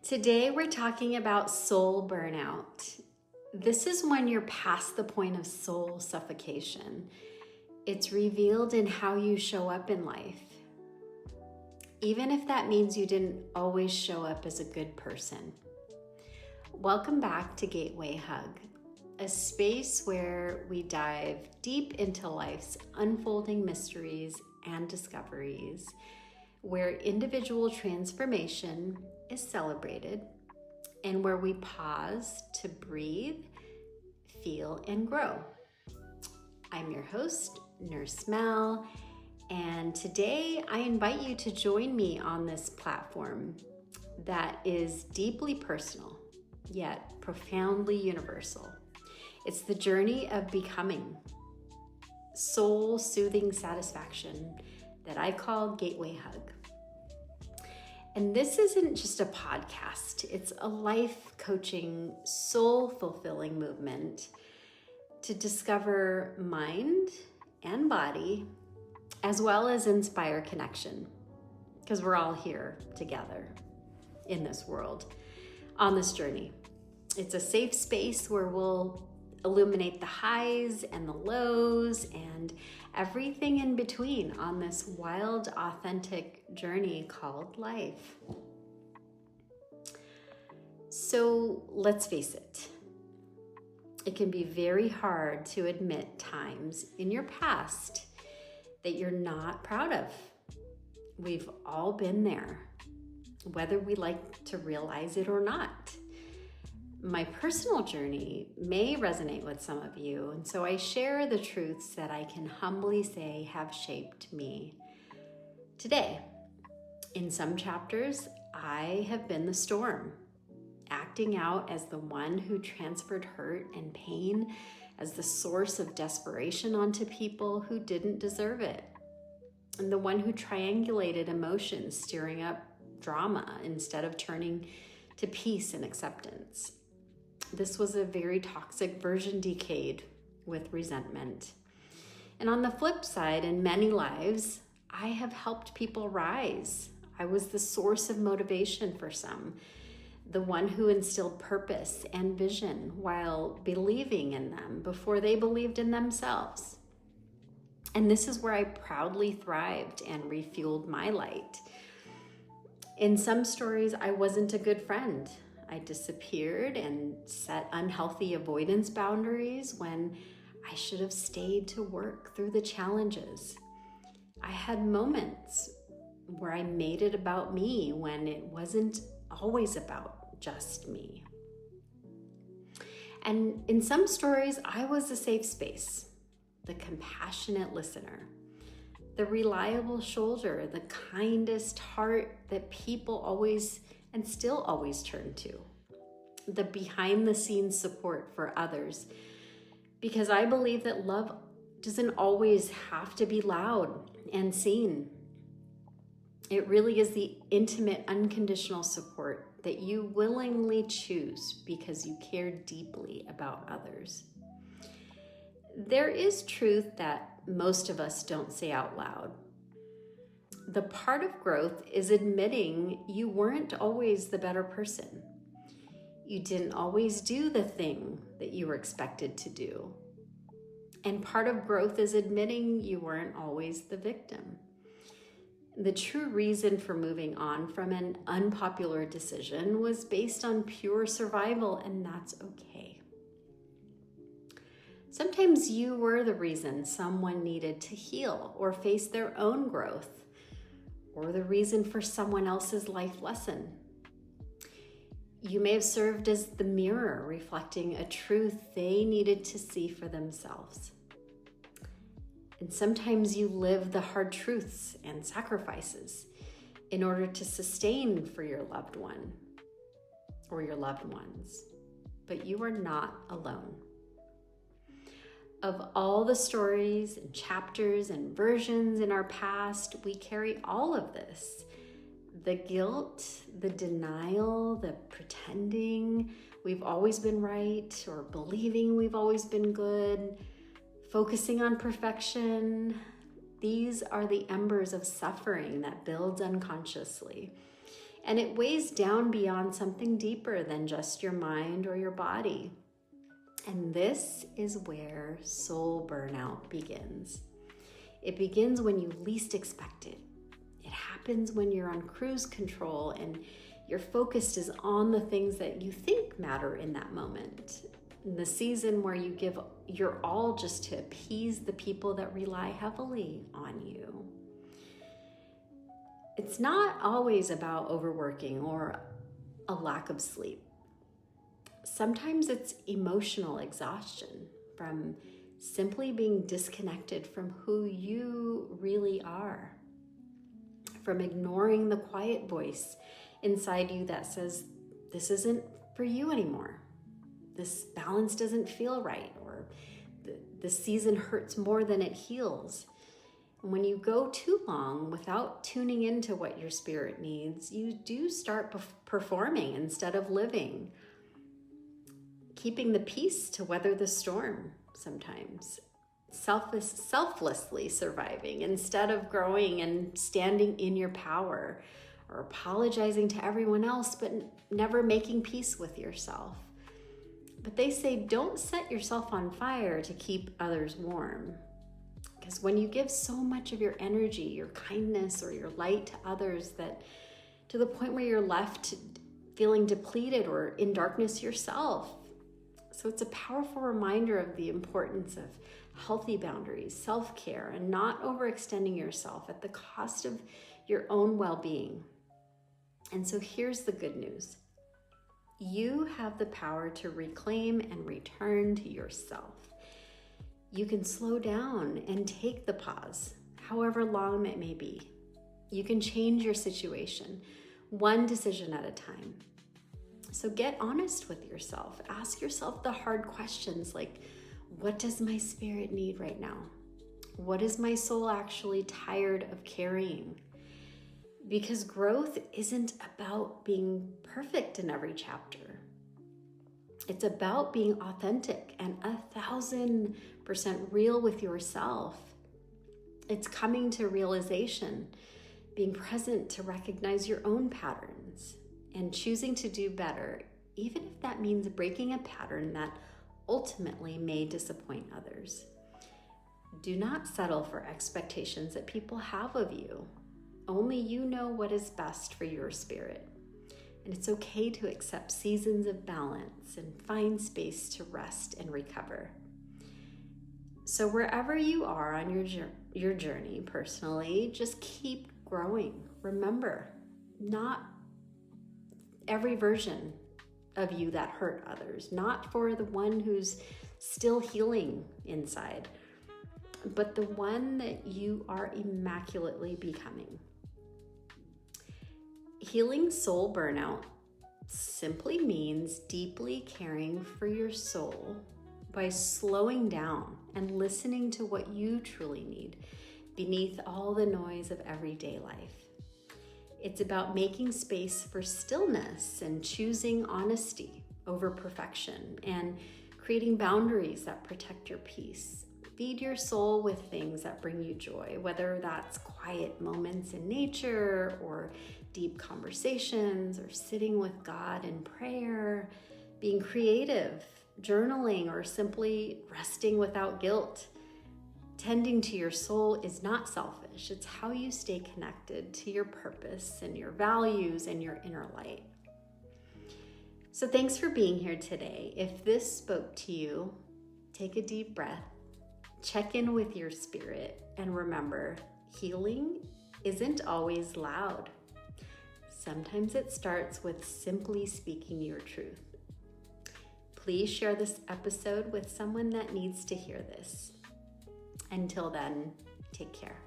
Today we're talking about soul burnout. This is when you're past the point of soul suffocation. It's revealed in how you show up in life, even if that means you didn't always show up as a good person. Welcome back to Gateway Hug, a space where we dive deep into life's unfolding mysteries and discoveries, where individual transformation is celebrated, and where we pause to breathe, feel, and grow. I'm your host, Nurse Mel, and today I invite you to join me on this platform that is deeply personal, yet profoundly universal. It's the journey of becoming, soul-soothing satisfaction that I call Gateway Hug. And this isn't just a podcast, it's a life coaching, soul-fulfilling movement to discover mind and body, as well as inspire connection, because we're all here together in this world, on this journey. It's a safe space where we'll illuminate the highs and the lows and everything in between on this wild, authentic journey called life. So let's face it, it can be very hard to admit times in your past that you're not proud of. We've all been there, whether we like to realize it or not. My personal journey may resonate with some of you, and so I share the truths that I can humbly say have shaped me. Today, in some chapters, I have been the storm, acting out as the one who transferred hurt and pain as the source of desperation onto people who didn't deserve it, and the one who triangulated emotions, stirring up drama instead of turning to peace and acceptance. This was a very toxic version decayed with resentment. And on the flip side, in many lives, I have helped people rise. I was the source of motivation for some, the one who instilled purpose and vision while believing in them before they believed in themselves. And this is where I proudly thrived and refueled my light. In some stories, I wasn't a good friend. I disappeared and set unhealthy avoidance boundaries when I should have stayed to work through the challenges. I had moments where I made it about me when it wasn't always about just me. And in some stories, I was a safe space, the compassionate listener, the reliable shoulder, the kindest heart that people always and still always turn to, the behind-the-scenes support for others, because I believe that love doesn't always have to be loud and seen. It really is the intimate, unconditional support that you willingly choose because you care deeply about others. There is truth that most of us don't say out loud. The part of growth is admitting you weren't always the better person. You didn't always do the thing that you were expected to do. And part of growth is admitting you weren't always the victim. The true reason for moving on from an unpopular decision was based on pure survival, and that's okay. Sometimes you were the reason someone needed to heal or face their own growth, or the reason for someone else's life lesson. You may have served as the mirror reflecting a truth they needed to see for themselves. And sometimes you live the hard truths and sacrifices in order to sustain for your loved one or your loved ones. But you are not alone. Of all the stories and chapters and versions in our past, we carry all of this. The guilt, the denial, the pretending we've always been right or believing we've always been good, focusing on perfection. These are the embers of suffering that builds unconsciously. and it weighs down beyond something deeper than just your mind or your body. And this is where soul burnout begins. It begins when you least expect it. It happens when you're on cruise control and your focus is on the things that you think matter in that moment. In the season where you give your all just to appease the people that rely heavily on you. It's not always about overworking or a lack of sleep. Sometimes it's emotional exhaustion from simply being disconnected from who you really are, from ignoring the quiet voice inside you that says, this isn't for you anymore. This balance doesn't feel right, or the season hurts more than it heals. And when you go too long without tuning into what your spirit needs, you do start performing instead of living, keeping the peace to weather the storm sometimes, selflessly surviving instead of growing and standing in your power, or apologizing to everyone else but never making peace with yourself. But they say don't set yourself on fire to keep others warm. Because when you give so much of your energy, your kindness, or your light to others, that to the point where you're left feeling depleted or in darkness yourself. So it's a powerful reminder of the importance of healthy boundaries, self-care, and not overextending yourself at the cost of your own well-being. And so here's the good news. You have the power to reclaim and return to yourself. You can slow down and take the pause, however long it may be. You can change your situation, one decision at a time. So get honest with yourself. Ask yourself the hard questions like, what does my spirit need right now? What is my soul actually tired of carrying? Because growth isn't about being perfect in every chapter. It's about being authentic and 1,000% real with yourself. It's coming to realization, being present to recognize your own patterns, and choosing to do better, even if that means breaking a pattern that ultimately may disappoint others. Do not settle for expectations that people have of you. Only you know what is best for your spirit. And it's okay to accept seasons of balance and find space to rest and recover. So wherever you are on your journey personally, just keep growing. Remember, not every version of you that hurt others, not for the one who's still healing inside, but the one that you are immaculately becoming. Healing soul burnout simply means deeply caring for your soul by slowing down and listening to what you truly need beneath all the noise of everyday life. It's about making space for stillness and choosing honesty over perfection and creating boundaries that protect your peace. Feed your soul with things that bring you joy, whether that's quiet moments in nature or deep conversations or sitting with God in prayer, being creative, journaling, or simply resting without guilt. Tending to your soul is not selfish. It's how you stay connected to your purpose and your values and your inner light. So thanks for being here today. If this spoke to you, take a deep breath, check in with your spirit, and remember, healing isn't always loud. Sometimes it starts with simply speaking your truth. Please share this episode with someone that needs to hear this. Until then, take care.